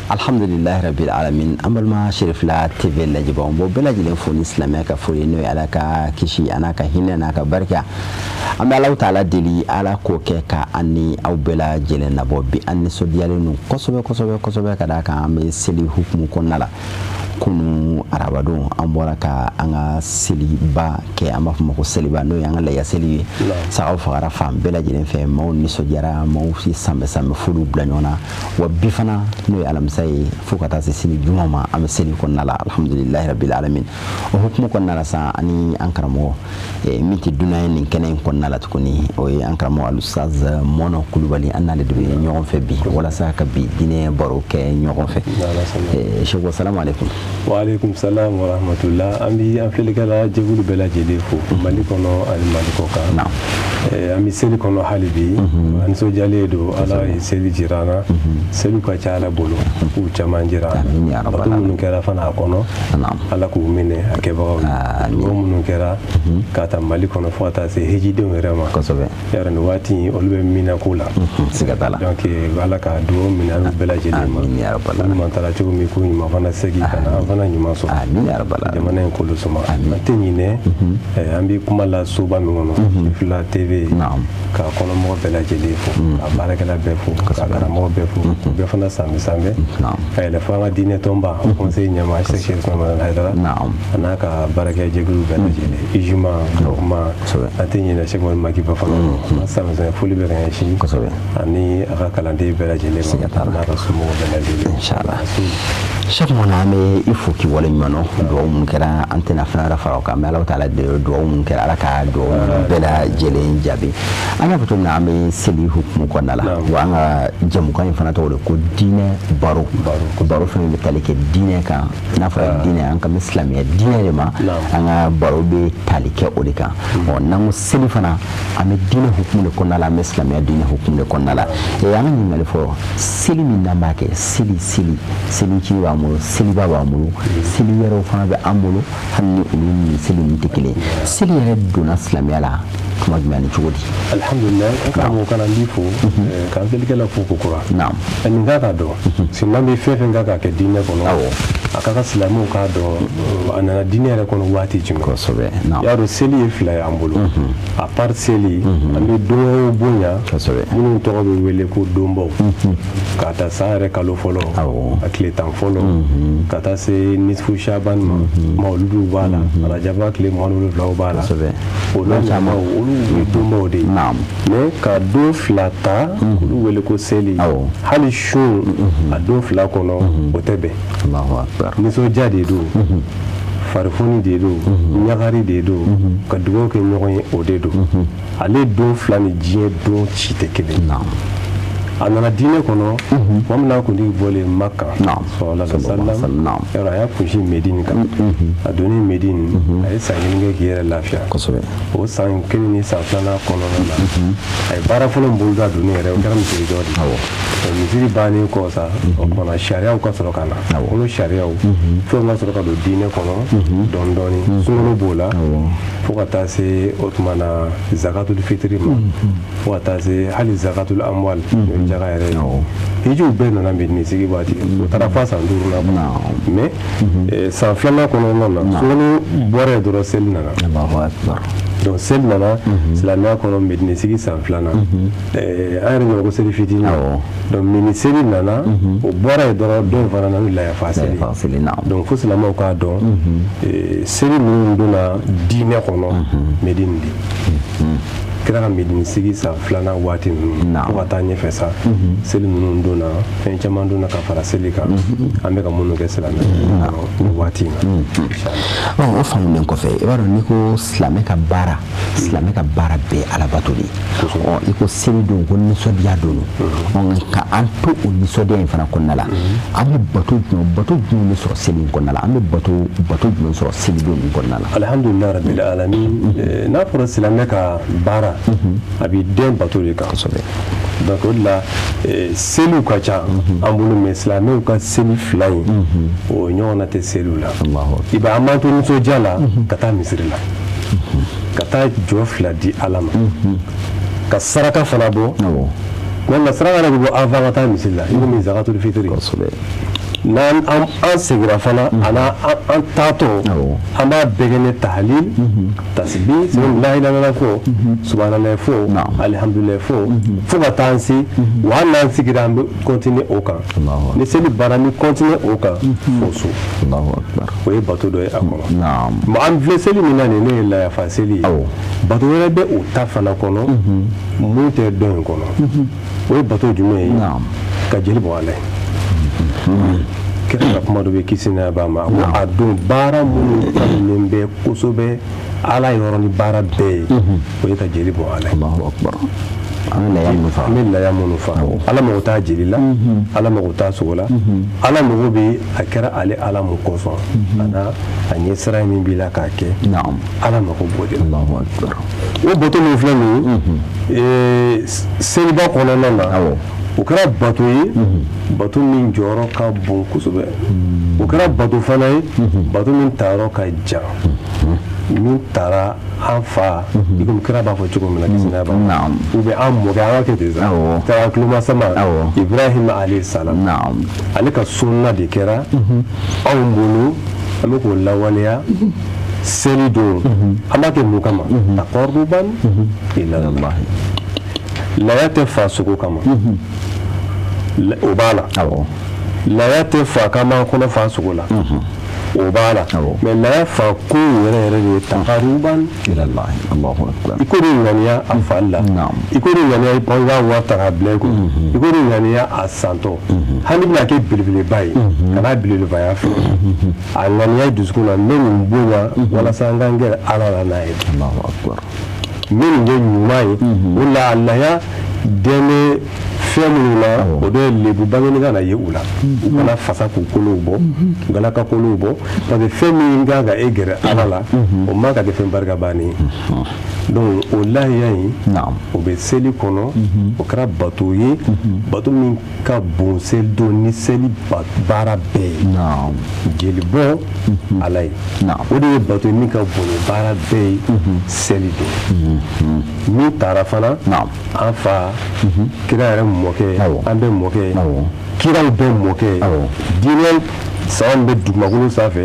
alhamdulillahi rabbil alamin amalma sherifla tv lajiba on bo belajilen foni islamia ka fori no ala ka kishi anaka hinna naka barka ambe Allah taala deli ala ko ke ka anni aw bela jelen na bo bi anni so dialenu kosobe kada ka ambe seli hukmu konnala kunu arabado ambora ka anga seliba ke ama fuma ko seliba no yanga la ya seli sa aw fara fam bela jelen fe maw ni so jara maw fi sambe fulu blanyona wa bifana no alam say fukata se sini jumama am seli konnala alhamdulillah rabbil alamin o hukmu konnala sa ani ankaramo miti dunay ni kenen konnala tukuni o ankaramo al ustaz mono kulubali anale de ñogon fe bi wala sa ka bi dine baro ke ñogon fe cheikh assalamu alaykum wa alaykum salam wa rahmatullah ambi afilikala jegulu bela jeli fo malikono al malikoka ami seli kono halibi an so jaledo ala seli jirana seli ko chala bolo ku chamanjira batu mun kera fana kono ala ku mine akeba do mun kera kata malikono fota se hejide rema kosobe yaran wati olbe mina kula sigatala donc ala ka do mina bela jeli ma ya rabbal alamin tara chugo mi ku ma fana segi kana fana nyuma so amin ya rabbal alamin jamana ko lo soma matini ne ambi kuma la suba mi ngono fila tv ka kono mo bela jeli fo barakala be fo ka kana mo be fo be fana sambe ay la fama dine tomba conseil nyama cheikh Souleymane Haidara anaka baraka jeglu bela jeli ijuma ma atini na cheikh Mouhamed Macky ba fana sambe fuli be ran shi ani aka kalande bela jeli ma ka sumo bela jeli inshallah cheikh Mouhamed il faut ki wala nyano do mun kera antena fana rafa ka mala taala de do mun kera ala ka do bela jeli jabi ana fito na ame seli hukumu konnala wa anga jamu kan fana to ko dine baro fana be talike dine kan na fa dine an kam islamiyya dine ma anga baro be talike odika o nan seli fana ame dine hukumu de konnala ame islamiyya dine hukumu de konnala e anga ni mele fo seli min na make seli ci wa mu seli baba mu seli yero fana be amulu hanni ulumi seli ni tikile seli yere dona islamiyya la kuma gmani chugodi alhamdulillah kamo kana lifo kan delike la fuko kura naam en ngaka do sinambe fefe ngaka ke dine kono akaka islamu ka do ana dine re kono wati jimi ko sobe naam yaro seli fila ya ambulu a part seli ande do bonya ko sobe mun to be wele ko dombo kata sare kalo folo akle tan folo kata se nisfu shaban mauludu bala rajaba kle mauludu law bala sobe o lo chama dombo de naam mais ka do flata kulu wele ko seli hali shu a do fla kono otebe Allahu akbar ni so jade do farfoni de do nyagari de do ka dugo ke nyoy o de do ale do flani jie do chite kebe naam anana dine kono wamna ko ndi bole makka sallallahu alaihi wasallam era ya kushi medine ka adoni medine ay sangin ge yere lafiya kosobe o sang kini sa plana kono na ay bara fulon bulda doni re o garam ti jodi mi firi bani ko sa o kona sharia ko soro kana o sharia o fo ma soro ka do dine kono don doni sunu bola fo kata se otmana zakatul fitri ma fo kata se hali zakatul amwal jaga yere hiju be na medini sigi bati tara fa san duru na mais sa flana kono na sunu bore duro selna Allahu akbar donc selna islamia kono medini sigi sa flana ayre no ko seli fitina donc mini seli nana o bore duro don fana na la ya faseli donc fo islamo ka don seli mun dona dine kono medini kira ka medini sigi sa flana wati ko wata nye fesa seli nunu dona fen caman dona ka fara seli ka ambe ka munu ke silame wati o famu nen ko fe e waro ni ko islamic ka bara be ala batuli o iko seli don ko ni so dia donu on ka anto o ni so dia fana konnala ambe batu ni so seli konnala ambe batu ni so seli don konnala alhamdulillah rabbil alamin na fara islamic ka bara abi den batuli ka sobe donc là selu ka cha ambulu me islamique ka selu fly o nyona te selu la Allahu iba amantu nso jala kata misri la kata jofla di alama ka saraka fana bo non la saraka la bo avant kata misri la ibo mi zakatul fitri n'an segira fana an taatɔ an b'a bɛɛ kɛ ni tahlil tasbih la ilaha illallah fo subhanallah fo alhamdulillah fo ka taa an se wa hali n'an sigira an bɛ continuer o kan ni seli banna ni continuer o kan fo so o ye bato dɔ ye a kɔnɔ mais an filɛ seli min na nin n'o ye layafa seli ye bato wɛrɛ bɛ o ta fana kɔnɔ mun tɛ dɔ in kɔnɔ o ye bato jumɛn ye ka jeli bɔ a la kira ka kuma dɔ bɛ kisi n'a b'a ma ko a don baara minnu kanunen bɛ kosɛbɛ ala yɔrɔ ni baara bɛɛ ye o ye ka jeli bɔ a la an bɛ laya minnu fa ala mago t'a jeli la ala mago t'a sogo la ala mago bɛ a kɛra ale ala mun kosɔn a ɲɛ sira min b'i la k'a kɛ ala mago b'o de la o bato min filɛ nin ye seliba kɔnɔna na o kɛra bato ye bato min jɔyɔrɔ ka bon kosɛbɛ o kɛra bato fana ye bato min tayɔrɔ ka jan min taara an fa i komi kira b'a fɔ cogo min na kisi n'a b'a ou bien an mɔkɛ an ka kɛ ten sa taara tuloma sama Ibrahima alayhi salam ale ka sunna de kɛra anw bolo an bɛ k'o lawaleya seli don an b'a kɛ mun kama taqarruban ila Allah laya tɛ fa sogo kama o b'a la laya tɛ fa kama kɔnɔ fa sogo la o b'a la mais laya fa ko yɛrɛ yɛrɛ de ye taqarruban ila Allah Allahu akbar i ko de ŋaniya a fali la i ko de ŋaniya i b'a wari ta k'a bila i kun i ko de ŋaniya a santɔ hali bɛna kɛ belebeleba ye kana belebelebaya filɛ a ŋaniya i dusukun na n bɛ nin bonya walasa n ka n kɛ ala la n'a ye Allahu akbar n bɛ nin kɛ ɲuman ye o la a laya dɛmɛ fɛn minnu na o dɔ ye lebu bamanankan na ye u la u kana fasa k'u kolow bɔ u kana ka kolow bɔ parce que fɛn min kan ka e gɛrɛ ala la o man ka kɛ fɛn barika bannen ye donc o lahiya in o bɛ seli kɔnɔ o kɛra bato ye bato min ka bon seli don ni seli baara bɛɛ ye jeli bɔ ala ye o de ye bato ye min ka bon ni baara bɛɛ ye seli don min taara fana an fa kira yɛrɛ mɔkɛ an bɛ mɔkɛ kiraw bɛ mɔkɛ diinɛ sawan bɛ dugumakolo sanfɛ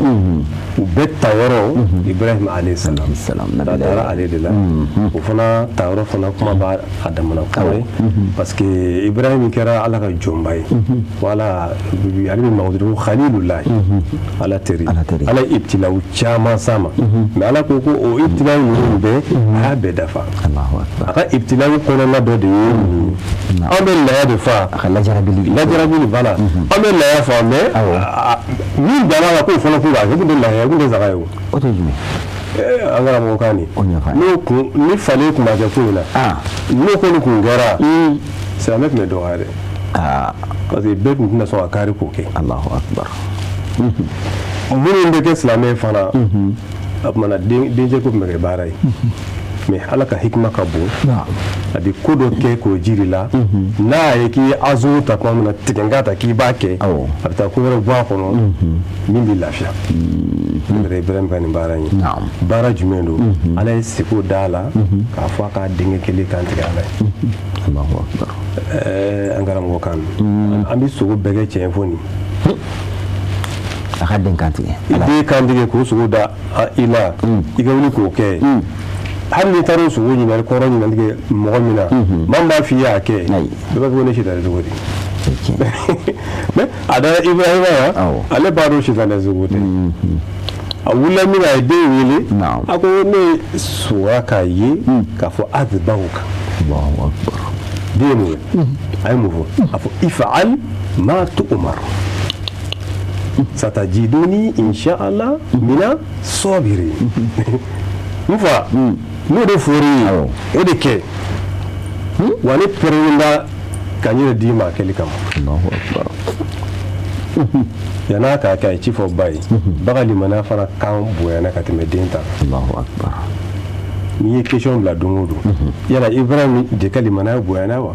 u bɛɛ tayɔrɔ Ibrahima alayhi salam a taara ale de la o fana tayɔrɔ fana kuma b'a a damana kuma ye parce que Ibrahima kɛra ala ka jɔnba ye wala ale bɛ mago ko Khalilullah ala teri ala ye ibtilaw caman s'a ma mais ala ko o ibtilaw ninnu bɛɛ a y'a bɛɛ dafa a ka ibtilaw kɔnɔna dɔ de ye an bɛ laya de fa a ka lajarabili bala an bɛ laya fa mais min dala la k'o fana k'o la ko de laya ko de zaga ye o tɛ jumɛn an karamɔgɔ kan ni falen tun b'a kɛ ko in na n'o kɔni kun kɛra silamɛ tun bɛ dɔgɔya dɛ parce que bɛɛ tun tɛna sɔn ka kari k'o kɛ Allahu akbar minnu bɛ kɛ silamɛ fana a tumana dencɛ ko tun bɛ kɛ baara ye mais ala ka hikima ka bon a bɛ ko dɔ kɛ k'o jiri la n'a ye k'i ye azow ta tuma min na tigɛnka ta k'i b'a kɛ a bɛ taa ko wɛrɛ bɔ a kɔnɔ min bɛ lafiya ne yɛrɛ Ibrahima ka nin baara in baara jumɛn don ala ye seko d'a la k'a fɔ a k'a denkɛ kelen kantigɛ ala ye Allahu akbar an karamɔgɔ kan an bɛ sogo bɛɛ kɛ cɛn fɔ nin a ka den kantigɛ i den kantigɛ k'o sogo da i la i ka wuli k'o kɛ hali n'i taara o sogo ɲininkali kɔrɔ ɲininkali mɔgɔ min na maa b'a f'i ye a kɛ bɛɛ b'a fɔ ko ne sitana cogo di mais a dara Ibrahima yan ale b'a dɔn sitana cogo tɛ a wulila min na a ye den wele a ko ne sɔnna k'a ye k'a fɔ azibahu kan den ye mun ye a ye mun fɔ a fɔ ifa'al ma tu'mar satajiduni insha Allah mina sabirin n fa n'o de fɔr'i ye o de kɛ wa ne pɛrɛnna ka n yɛrɛ d'i ma kɛli kama yan'a k'a kɛ a ye ci fɔ ba ye ba ka limaniya fana kan bonyana ka tɛmɛ den ta n'i ye question bila don o don yala Ibrahima de ka limaniya bonyana wa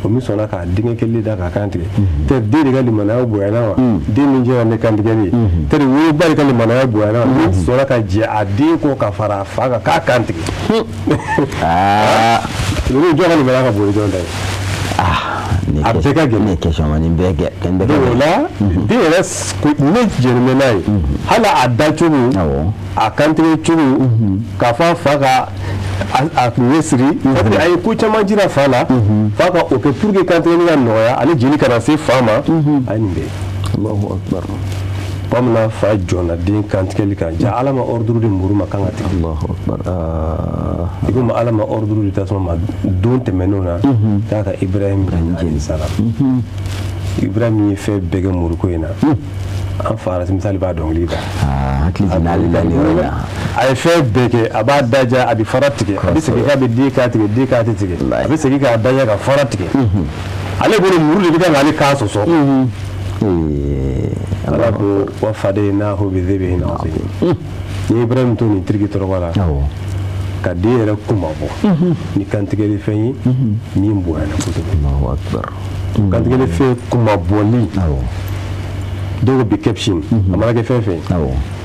o min sɔnna k'a denkɛ kelen da k'a kan tigɛ tɛ den de ka limaniya bonyana wa den min jɛra ne kan tigɛli tɛ woloba de ka limaniya bonyana wa min sɔnna ka jɛ a den kɔ ka fara a fa kan k'a kan tigɛ ninnu jɔn ka limaniya ka bon ni jɔn ta ye a bɛɛ ka gɛlɛn ne question ma nin bɛɛ donc o la den yɛrɛ ne jɛnɛmɛ n'a ye hali a dacogo a kantigɛ cogo k'a fɔ a fa ka a ɲɛsiri parce que a ye ko caman jira fa la fa ka o kɛ pour que kantigɛli ka nɔgɔya ale jeli kana se fa ma a ye nin bɛɛ Allahu Akbar bamanan fa jɔnna den kantigɛli kan ja ala ma ordre de muru ma kan ka tigɛ Allahu Akbar i komi ala ma ordre de tasuma ma don tɛmɛnenw na k'a ka Ibrahim alayhi salam Ibrahim ye fɛn bɛɛ kɛ muruko in na an fa misali b'a dɔnkili da hakili jiginna ale la nin yɔrɔ la a ye fɛn bɛɛ kɛ a b'a daja a bɛ fara tigɛ a bɛ segin k'a bɛ den k'a tigɛ den k'a tɛ tigɛ a bɛ segin k'a daja ka fara tigɛ ale bolo muru de bɛ kan k'ale kan sɔsɔ ala ko wa fadaynahu bi dhibhin azim ni Ibrahim to nin tiriki tɔrɔgɔ la ka den yɛrɛ kuma bɔ ni kantigɛli fɛn ye min bonyana kosɛbɛ Allahu Akbar kantigɛli fɛn kuma bɔli dɔw bɛ caption a mana kɛ fɛn fɛn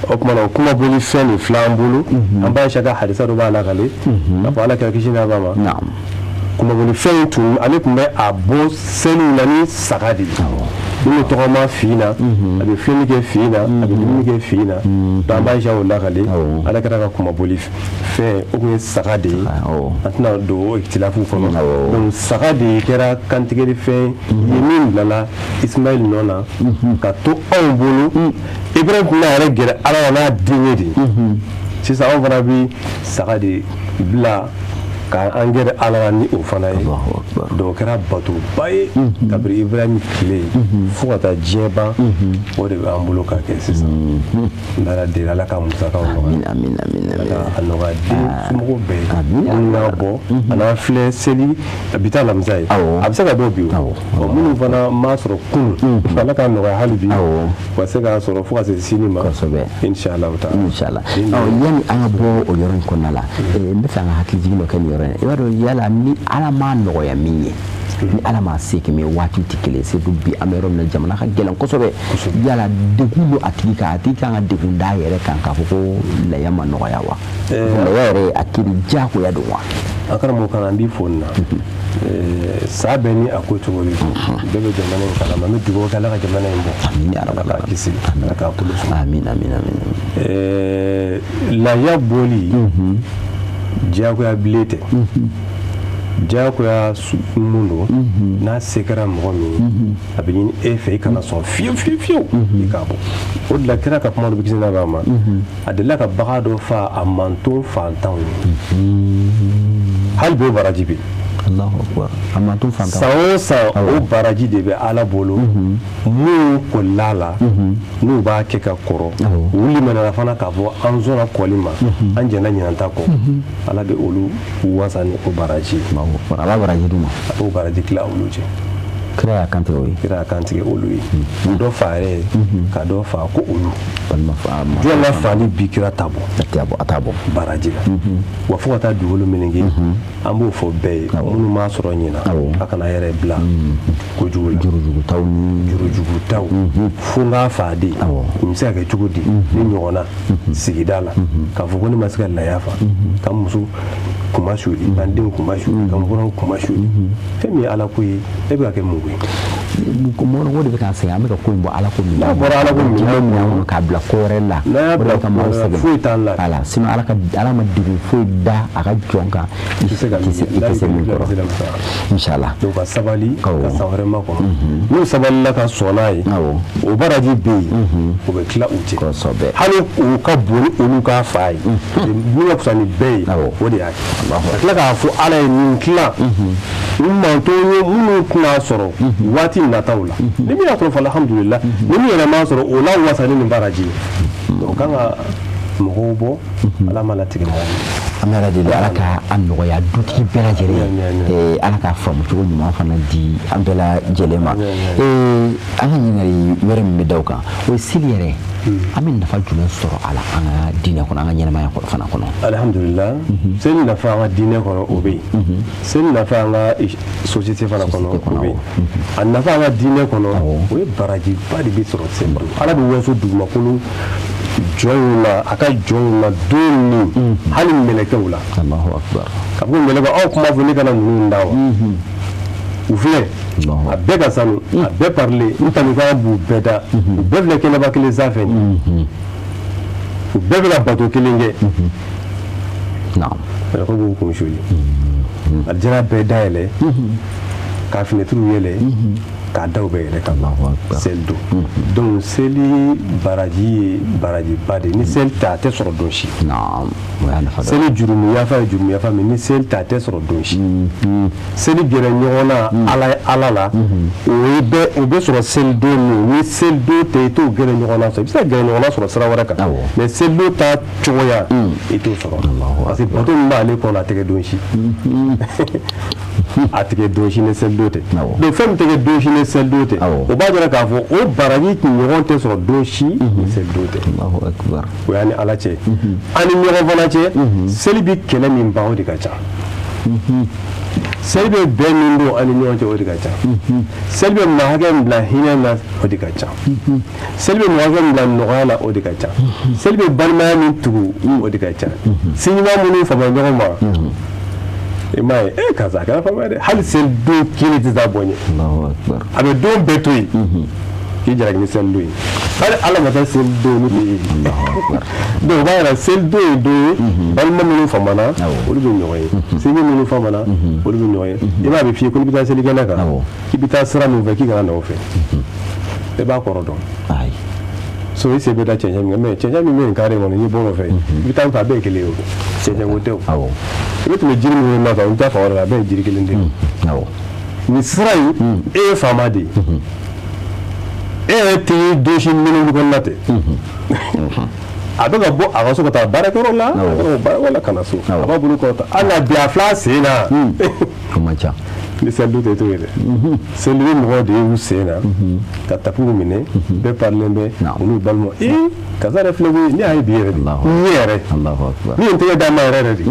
o tuma na o kuma bɔli fɛn nin fila an bolo an b'a shaka hadisa dɔ b'a lakale k'a fɔ ala kɛra kisi n'a ba ma kuma bɔli fɛn in tun ale tun bɛ a bɔ seliw la ni saga de ye minnu tɔgɔma fi na a bɛ filɛli kɛ fi na a bɛ dumuni kɛ fi na donc an b'a o lakale ala kɛra ka kuma bɔli fɛn o tun ye saga de ye an tɛna don o itilafu kɔnɔ donc saga de kɛra kantigɛli fɛn ye min bilala Ismail nɔ na ka to anw bolo Ibrahim tun b'a yɛrɛ gɛrɛ ala la n'a denkɛ de sisan anw fana bɛ saga de bila ka an gɛrɛ ala la ni o fana ye donc o kɛra batoba ye kabiri Ibrahim tile fo ka taa diɲɛ ban o de b'an bolo ka kɛ sisan n bɛ ala deli ala ka musakaw nɔgɔya a nɔgɔya den somɔgɔw bɛɛ ye minnu y'a bɔ a n'an filɛ seli bi taa alamisa ye a bɛ se ka dɔw bi o minnu fana m'a sɔrɔ kunun ala ka nɔgɔya hali bi u ka se k'a sɔrɔ fo ka se sini ma inshallah yani an ka bɔ o yɔrɔ in kɔnɔna la n bɛ fɛ an ka hakili jigin dɔ kɛ nin yɔrɔ in i b'a dɔn yala ni ala m'a nɔgɔya min ye ni ala m'a se kɛ min ye waati tɛ kelen surtout bi an bɛ yɔrɔ min na jamana ka gɛlɛn kosɛbɛ yala degun don a tigi kan ka degun d'a yɛrɛ kan k'a fɔ ko laya ma nɔgɔya wa laya yɛrɛ a kiri diyagoya don wa an karamɔgɔ kan an b'i fo nin na sa bɛɛ ni a ko cogo de don bɛɛ bɛ jamana in kalama an bɛ dugawu kɛ ala ka jamana in bɔ ala k'a kisi ala k'a kolo sɔn amin laya bɔli diyagoya bilen tɛ diyagoya mun don n'a se kɛra mɔgɔ min a bɛ ɲini e fɛ i kana sɔn fiyewu i k'a bɔ o de la kira ka kuma dɔ bɛ kisi n'a b'a ma a delila ka bagan dɔ fa a manton fantanw ye hali bi o baraji bɛ san o san o baraji de bɛ ala bolo minnu kɔlila la n'u b'a kɛ ka kɔrɔ wuli mana fana k'a fɔ an sɔnna kɔli ma an jɛnna ɲinanta kɔ ala bɛ olu wasa ni o baraji ye ala baraji d'u ma a b'o baraji tila olu cɛ kira y'a kantigɛ o ye kira y'a kantigɛ olu ye dɔ fa yɛrɛ ye ka dɔ fa ko olu jɔn ka fa ni bi kira t'a bɔ baraji la wa fo ka taa dugukolo meleke an b'o fɔ bɛɛ ye minnu m'a sɔrɔ ɲina a kana yɛrɛ bila kojugu la jurujugutaw fo n k'a fa de o bɛ se ka kɛ cogo di ni ɲɔgɔnna sigida la k'a fɔ ko ne ma se ka laya fa ka muso kuma suli ka n denw kuma suli ka n buranw kuma suli fɛn min ye ala ko ye e bɛ ka kɛ mun mɔgɔ de bɛ k'an sɛgɛn an bɛ ka ko in bɔ ala ko min n'a bɔra ala ko min na k'a bila ko wɛrɛ la o de ka maaw sɛgɛn foyi t'an la ala sinon ala ma degun foyi da a ka jɔn kan i tɛ se min kɔrɔ inshallah donc ka sabali ka san wɛrɛ ma kɔnɔ n'u sabalila ka sɔn n'a ye o baraji bɛ yen o bɛ tila u cɛ hali u ka bon ni olu ka fa ye min ka fisa ni bɛɛ ye o de y'a kɛ ka tila k'a fɔ ala ye nin tila n mantonw ye minnu tɛna sɔrɔ waati nataw la ni min y'a sɔrɔ fɔ alhamdulillah ni min yɛrɛ m'a sɔrɔ o la wasa ni nin baraji ye donc kan ka mɔgɔw bɔ ala ma latigɛ mɔgɔw an bɛ ala deli ala ka a nɔgɔya dutigi bɛɛ lajɛlen ala k'a faamu cogo ɲuman fana di an bɛɛ lajɛlen ma an ka ɲininkali wɛrɛ min bɛ da o kan o ye seli yɛrɛ an bɛ nafa jumɛn sɔrɔ a la an ka diinɛ kɔnɔ an ka ɲɛnamaya fana kɔnɔ alhamdulillah seli nafa an ka diinɛ kɔnɔ o bɛ yen seli nafa an ka société fana kɔnɔ o bɛ yen a nafa an ka diinɛ kɔnɔ o ye barajiba de bɛ sɔrɔ seli ala bɛ waso dugumakolo jɔnw na a ka jɔnw na don min hali mɛlɛkɛw la Allahu Akbar ka fɔ mɛlɛkɛ aw kuma fɔ ne kana ninnu da wa u filɛ a bɛɛ ka sanu a bɛɛ parler u tanukan b'u bɛɛ da u bɛɛ filɛ kɛnɛba kelen sanfɛ u bɛɛ bɛ ka bato kelen kɛ ko b'u kun suli aljana bɛɛ dayɛlɛ k'a fenêtres yɛlɛ k'a daw bɛɛ yɛlɛ ka ban seli don donc seli baraji ye barajiba de ni seli tɛ a tɛ sɔrɔ don si seli jurumu yafa ye jurumu yafa mais ni seli tɛ a tɛ sɔrɔ don si seli gɛrɛ ɲɔgɔn na ala la o bɛ sɔrɔ seli don min ni seli don tɛ i t'o gɛrɛ ɲɔgɔn na sɔrɔ i bɛ se ka gɛrɛ ɲɔgɔn na sɔrɔ sira wɛrɛ kan mais seli don ta cogoya i t'o sɔrɔ parce que bato min b'ale kɔnɔ a tɛ kɛ don si a tɛ kɛ don si ni seli don tɛ donc fɛn min tɛ kɛ don si ni seli don tɛ o b'a jira k'a fɔ o baraji ɲɔgɔn tɛ sɔrɔ don si ni seli don tɛ o y'a ni ala cɛ ani ɲɔgɔn fana cɛ seli bi kɛlɛ min ban o de ka ca seli bɛ bɛn min don ani ɲɔgɔn cɛ o de ka ca seli bɛ maa hakɛ min bila hinɛ na o de ka ca seli bɛ maa hakɛ min bila nɔgɔya la o de ka ca seli bɛ balimaya min tugu o de ka ca siɲuman minnu fama ɲɔgɔn ma i m'a ye karisa a kɛra fama ye dɛ hali seli don kelen tɛ taa bɔ ɲɛ a bɛ don bɛɛ to yen k'i jalaki ni seli don ye hali ala ma taa seli don ni tɛ ye donc o b'a yira seli don ye don ye balima minnu famana olu bɛ ɲɔgɔn ye sinji minnu famana olu bɛ ɲɔgɔn ye i b'a bɛ f'i ye ko n'i bɛ taa selikɛnɛ kan k'i bɛ taa sira min fɛ k'i kana na o fɛ i b'a kɔrɔ dɔn so i se bɛ da cɛncɛn min kan mais cɛncɛn min bɛ nin carré kɔnɔ n'i bɔ o fɛ i bɛ taa a bɛɛ ye kelen ye o cɛncɛn ko tɛ o i bɛ tɛmɛ jiri minnu na kan i bɛ taa fan wɛrɛ la a bɛɛ ye jiri kelen de ye nin sira in e ye faama de ye e yɛrɛ tɛ don si minnu kɔnɔna tɛ a bɛ ka bɔ a ka so ka taa baarakɛyɔrɔ la baara la ka na so a b'a bolo kɔrɔta hali na bi a fila sen na o man ca ni seli don tɛ to ye dɛ seli bɛ mɔgɔw de y'u sen na ka tapiw minɛ bɛɛ parilen bɛ olu balima karisa yɛrɛ filɛ koyi ne y'a ye bi yɛrɛ de ne yɛrɛ ne ye n tɛgɛ d'a ma yɛrɛ de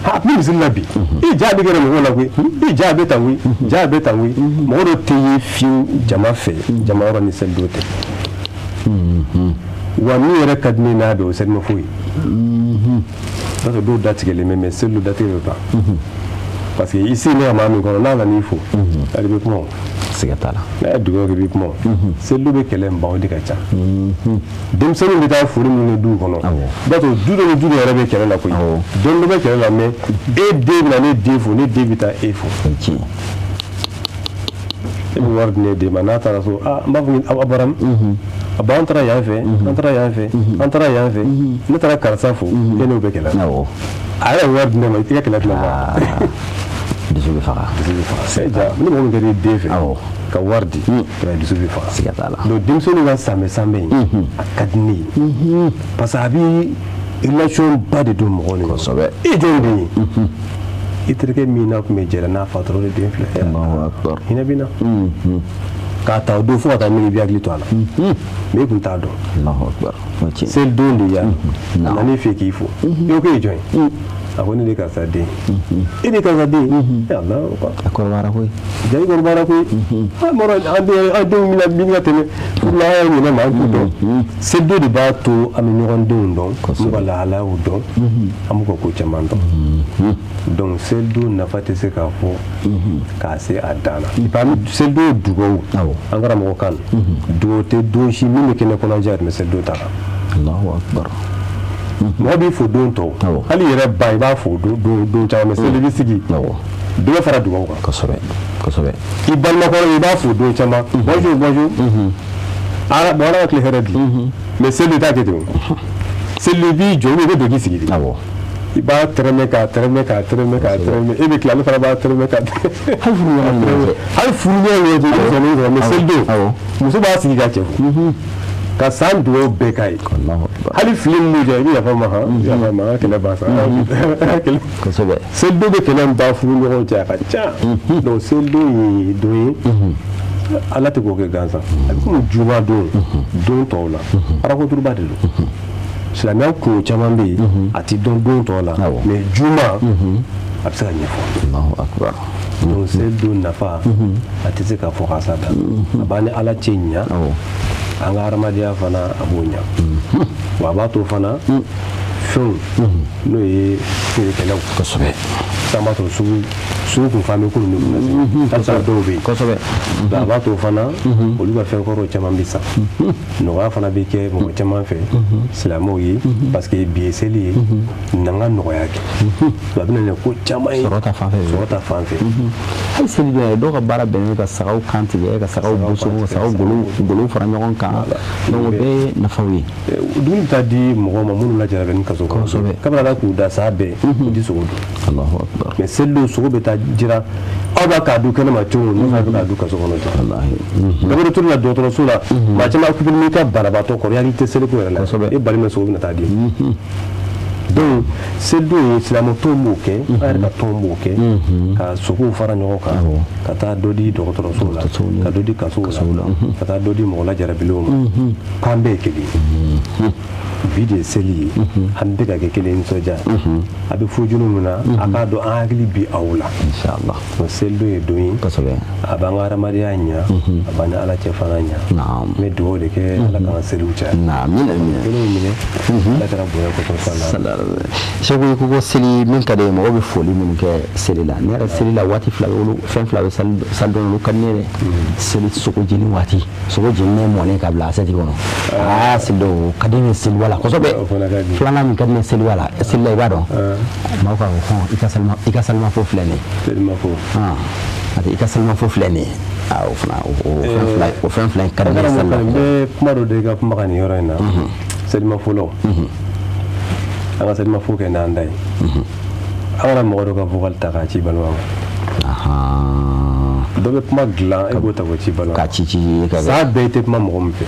ha ne misiri la bi i ja bɛ kɛra mɔgɔw la koyi i ja bɛ tan koyi ja bɛ tan koyi mɔgɔ dɔ tɛ ye fiyewu jama fɛ jama yɔrɔ ni seli don tɛ wa min yɛrɛ ka di ne n'a bɛ o seli ma foyi parce que dɔw datigɛlen bɛ mais seli don datigɛ bɛ ban parce que ici ne ka maa min kɔnɔ n'a nan'i fo ale bɛ kuma o siga t'a la n'a ye dugawu kɛ i bɛ kuma o seli don bɛ kɛlɛ in ban o de ka ca denmisɛnninw bɛ taa foli minnu kɛ duw kɔnɔ i b'a sɔrɔ du dɔ ni du dɔ yɛrɛ bɛ kɛlɛ la koyi don dɔ bɛ kɛlɛ la mais e den bɛ na ne den fo ne den bɛ taa e fo e bɛ wari di ne den ma n'a taara so n b'a fɔ aw bɔra min a ba an taara yan fɛ an taara yan fɛ an taara yan fɛ ne taara karisa fo e n'o bɛ kɛlɛ a yɛrɛ wari di ne ma i tɛ kɛlɛ tila dusu bɛ faga ni mɔgɔ min kɛra i den fɛ ka wari di dusu bɛ faga siga t'a la donc denmisɛnninw ka sanbɛ in a ka di ne ye parce que a bɛ relation ba de don mɔgɔw ni ɲɔgɔn kosɛbɛ e jɔn de ye i terikɛ min n'a tun bɛ jɛra n'a fatura o de den filɛ hinɛ bɛ na k'a ta o don fo ka taa min i bɛ hakili to a la mais i kun t'a dɔn seli don de yan a nan'i fɛ k'i fo i ko k'e ye jɔn ye a ko ne de karisa den e de karisa den a kɔrɔbayara koyi ja i kɔrɔbayara koyi an denw min ka tɛmɛ furula an y'a ɲinɛ ma an k'u dɔn seli don de b'a to an bɛ ɲɔgɔn denw dɔn n'u ka lahalayaw dɔn an b'u ka ko caman dɔn donc seli don nafa tɛ se k'a fɔ k'a se a dan na seli don ye dugawu an karamɔgɔ kan dugawu tɛ don si min bɛ kɛnɛ kɔnɔ diya tɛmɛ seli don ta kan mɔgɔ b'i fo don tɔw hali yɛrɛ ba i b'a fo don caman mais seli bɛ sigi dɔ bɛ fara dugawu kan kosɛbɛ i balimakɔrɔ i b'a fo don caman bonjour bon ala ka tile hɛrɛ di mais seli t'a kɛ ten seli b'i jɔ i bɛ don k'i sigi de i b'a tɛrɛmɛ k'a tɛrɛmɛ e bɛ tila ale fana b'a tɛrɛmɛ k'a hali furuɲɔgɔn ye mais seli don muso b'a sigi ka cɛ fo ka san dugawu bɛɛ k'a ye hali fili min jɛ i bɛ yafa ma yafa ma kɛlɛ ban sa kosɛbɛ seli don bɛ kɛlɛ ban furu ɲɔgɔn cɛ a ka ca donc seli don ye don ye ala tɛ k'o kɛ gansan a bɛ komi juma don tɔw la arakoturuba de don silamɛya kungo caman bɛ yen a tɛ dɔn don tɔw la mais juma a bɛ se ka ɲɛfɔ donc seli don nafa a tɛ se ka fɔ ka s'a dan a b'a ni ala cɛ ɲa an ka hadamadenya fana a b'o ɲa wa a b'a to fana fɛnw n'o ye feerekɛlaw kosɛbɛ sisan b'a sɔrɔ sugu kun fan bɛ kunun de kun na halisa dɔw bɛ yen kosɛbɛ a b'a to fana olu ka fɛn kɔrɔw caman bɛ sa nɔgɔya fana bɛ kɛ mɔgɔ caman fɛ silamɛw ye parce que bi ye seli ye n'an ka nɔgɔya kɛ a bɛ na ni ko caman ye sɔrɔ ta fan fɛ hali seli dɔ ye dɔw ka baara bɛnnen ka sagaw kan tigɛ ka sagaw boso ka sagaw golo fara ɲɔgɔn kan donc o bɛɛ ye nafaw ye dumuni bɛ taa di mɔgɔw ma minnu lajara ni kaso kɔnɔ kabini k'u da sa bɛɛ u di sogo dun mais seli don sogo bɛ taa jira aw b'a k'a dun kɛnɛ ma cogo min n'u b'a dun kaso kɔnɔ dabɔde turu la dɔgɔtɔrɔso la maa caman ku n'i ka banabaatɔ kɔrɔ yali tɛ seliko yɛrɛ la e bali mɛ sogo bɛna taa di donc selidenw ye silamɛ tɔn b'o kɛ an yɛrɛ ka tɔn b'o kɛ ka sogow fara ɲɔgɔn kan ka taa dɔ di dɔgɔtɔrɔso la ka dɔ di kasow la ka taa dɔ di mɔgɔ lajarabilenw ma k'an bɛɛ ye kelen ye bi de ye seli ye an bɛɛ ka kɛ kelen nisɔndiya a bɛ fɔ junu min na a k'a dɔn an hakili bi aw la inchallah selidon ye don ye a b'an ka hadamadenya ɲa a b'an ni ala cɛ fana ɲa n bɛ dugawu de kɛ ala k'an ka seliw caya kelen minɛ ala kɛra bonya kɔsɔn segu ko ko seli min ka di ye mɔgɔ bɛ foli minnu kɛ seli la ne yɛrɛ seli la waati fila fɛn fila bɛ sali dɔn olu ka di ne yɛrɛ seli sogo jeni waati sogo jeninen mɔnen ka bila asɛti kɔnɔ seli dɔw ka di ne seli wala kosɛbɛ filanan min ka di ne seli wala seli la i b'a dɔn maaw ka hɔn i ka salimafo filɛ nin ye i ka salimafo filɛ nin ye o fana o fɛn fila in ka di ne seli la n bɛ kuma dɔ de ka kuma ka nin yɔrɔ in na selimafolaw an ka selimafo kɛ n'an da ye an kana mɔgɔ dɔ ka vocal ta k'a ci balima ma dɔ bɛ kuma dilan e b'o ta k'o ci balima ma saa bɛɛ i tɛ kuma mɔgɔ min fɛ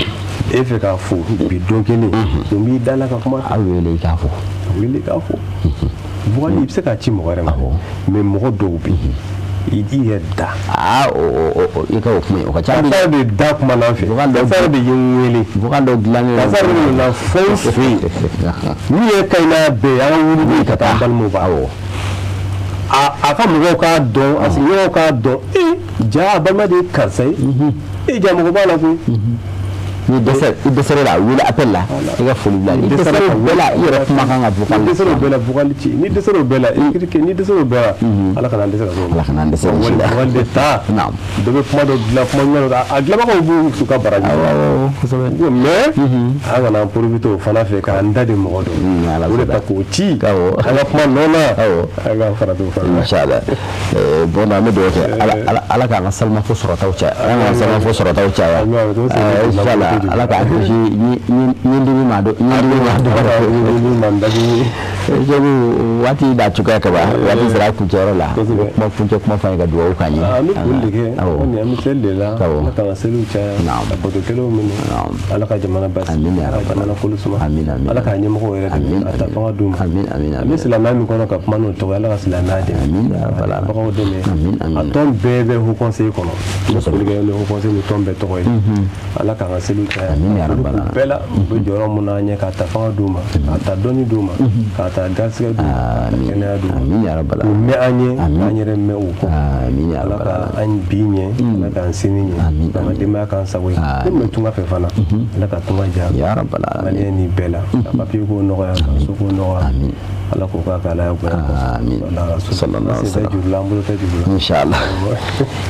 e fɛ k'a fɔ bi don kelen o b'i da la ka kuma a wele i k'a fɔ vocal i bɛ se k'a ci mɔgɔ wɛrɛ ma mais mɔgɔ dɔw bɛ yen i yɛrɛ da i ka o kuma ye o ka ca karisa de da kuma n'an fɛ karisa de ye n wele vocal dɔ dilannen karisa de nana fɛn fɛ yen min ye kayina bɛɛ ye an ka wuli ka taa balimaw b'a wɔ a ka mɔgɔw k'a dɔn a sigiɲɔgɔnw k'a dɔn ja a balima de ye karisa ye ja mɔgɔ b'a la koyi ni dɛsɛra la wele appel la i ka foli bila i dɛsɛra o bɛɛ la i yɛrɛ kuma kan ka vocal ni dɛsɛra o bɛɛ la vocal ci ni dɛsɛra o bɛɛ la i critique ni dɛsɛra o bɛɛ la ala kana an dɛsɛ ka ala kana an dɛsɛ vocal de ta dɔ bɛ kuma dɔ dilan kuma ɲuman dɔ a dilanbagaw b'u ka baraji mais an kana an profiter o fana fɛ k'an da de mɔgɔ dɔ o de ta k'o ci an ka kuma nɔ na an ka farati o fana inchallah bon an bɛ dugawu kɛ ala k'an ka salimafo sɔrɔtaw caya ala k'an ka salimafo sɔrɔtaw caya inchallah ala k'a kisi ɲindimi ma dɔ jabu waati da cogoya ka ban waati sera a kuncɛyɔrɔ la kuma kuncɛ kuma fɔ an ye ka dugawu k'an ye an bɛ boli de kɛ an bɛ seli de la ala k'an ka seliw caya ka bato kɛlenw minɛ ala ka jamana basigi ala ka jamana kolo suma ala k'a ɲɛmɔgɔw yɛrɛ dɛmɛ a ta fanga d'u ma an bɛ silamɛya min kɔnɔ ka kuma n'o tɔgɔ ala ka silamɛya dɛmɛ ka bagaw dɛmɛ a tɔn bɛɛ bɛ haut conseil kɔnɔ folikɛ haut conseil ni tɔn bɛɛ tɔgɔ ye ala k'an ka seliw caya bɛɛ la u bɛ jɔyɔrɔ mun na an ɲɛ k'a ta fanga d'u ma k'a ta dɔnni d'u ma k'a ta garisɛgɛ d'u ma ka kɛnɛya d'u ma u mɛn an ye k'an yɛrɛ mɛn u kɔ ala ka an bi ɲɛ ala k'an sini ɲɛ an ka denbaya k'an sago ye ko min tunga fɛ fana ala ka tunga diya maliyɛn ni bɛɛ la ka papiye ko nɔgɔya ka so ko nɔgɔya ala k'o k'a ka ala ya bonya inshallah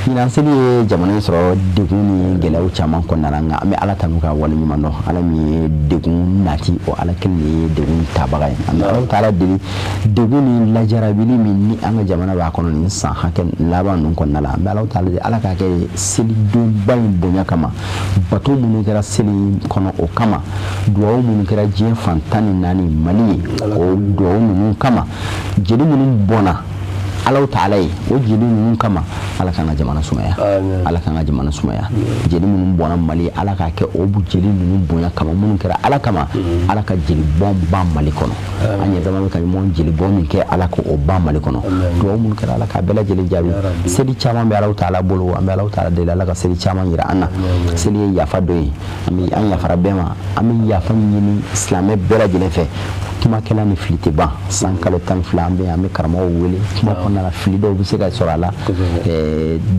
ɲinan seli ye jamana in sɔrɔ degun ni gɛlɛyaw caman kɔnɔna na nka an bɛ ala tanu ka wale ɲuman dɔn ala min ye degun nati o ala kelen de ye degun tabaga ye an bɛ ala taala deli degun ni lajarabili min ni an ka jamana b'a kɔnɔ nin san hakɛ laban ninnu kɔnɔna la an bɛ ala taala deli ala k'a kɛ selidonba in bonya kama bato minnu kɛra seli kɔnɔ o kama duwawu minnu kɛra diɲɛ fan 14 Mali ye o duwawu ninnu kama jeli minnu bɔnna ala taala ye o jeli ninnu kama ala kan ka jamana sumaya ala kan ka jamana sumaya jeli minnu bɔnna Mali ala k'a kɛ o jeli ninnu bonya kama minnu kɛra ala kama ala ka jeli bɔn ban Mali kɔnɔ an yɛrɛ dama bɛ ka ɲɔgɔn jeli bɔn min kɛ ala ko o ban Mali kɔnɔ duwawu minnu kɛra ala k'a bɛɛ lajɛlen jaabi seli caman bɛ ala taala bolo an bɛ ala taala deli ala ka seli caman yira an na seli ye yafa dɔ ye an yafara bɛɛ ma an bɛ yafa ɲini silamɛ bɛɛ lajɛlen fɛ kuma kɛla ni fili tɛ ban san kalo 12 an bɛ karamɔgɔw wele kuma kɔnɔna la fili dɔw bɛ se ka sɔrɔ a la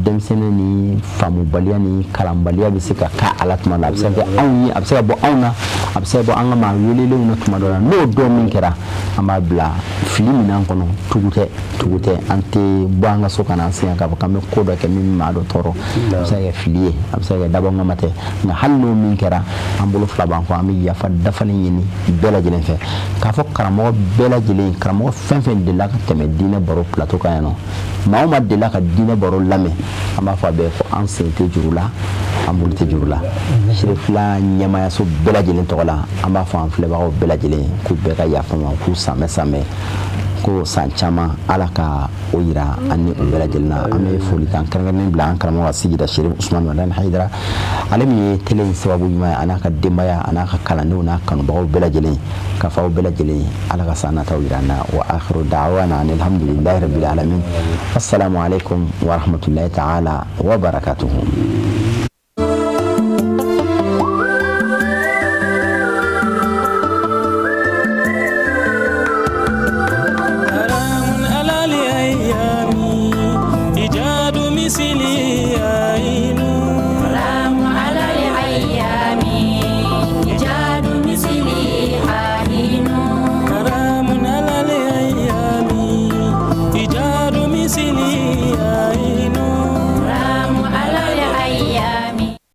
denmisɛnnin ni faamubaliya ni kalanbaliya bɛ se ka k'a la tuma la a bɛ se ka kɛ anw ye a bɛ se ka bɔ anw na a bɛ se ka bɔ an ka maa welelenw na tuma dɔ la n'o dɔn min kɛra an b'a bila fili minɛn kɔnɔ tugu tɛ an tɛ bɔ an ka so ka na an sɛgɛn k'a fɔ k'an bɛ ko dɔ kɛ min bɛ maa dɔ tɔɔrɔ a bɛ se ka kɛ fili ye a bɛ se ka kɛ dabɔngama tɛ nka hali n'o min kɛra an bolo fila b'an kɔ an bɛ yafa dafalen ɲini bɛɛ lajɛlen fɛ k'a fɔ karamɔgɔ bɛɛ lajɛlen karamɔgɔ fɛn fɛn delila ka tɛmɛ diinɛ baro plateau kan yan nɔ maa o maa delila ka diinɛ baro lamɛn an b'a fɔ a bɛɛ ko an sen tɛ juru la an bolo tɛ juru la Sirifila ɲɛmaayaso bɛɛ lajɛlen tɔgɔ la an b'a fɔ an filɛbagaw bɛɛ lajɛlen k'u bɛɛ ka yafa ma k'u samɛ ko san caman ala ka o yira an ni u bɛɛ lajɛlen na an bɛ folikan kɛrɛnkɛrɛnnen bila an karamɔgɔ ka sigida Sherif Usmane Wadane Hayidara ale min ye tele in sababu ɲuman ye a n'a ka denbaya a n'a ka kalandenw n'a kanubagaw bɛɛ lajɛlen ka fɔ aw bɛɛ lajɛlen ala ka san nataw yira an na wa akhiru da'wana alhamdulillahi rabbil alamin assalamu alaikum wa rahmatullahi ta'ala wa barakatuhu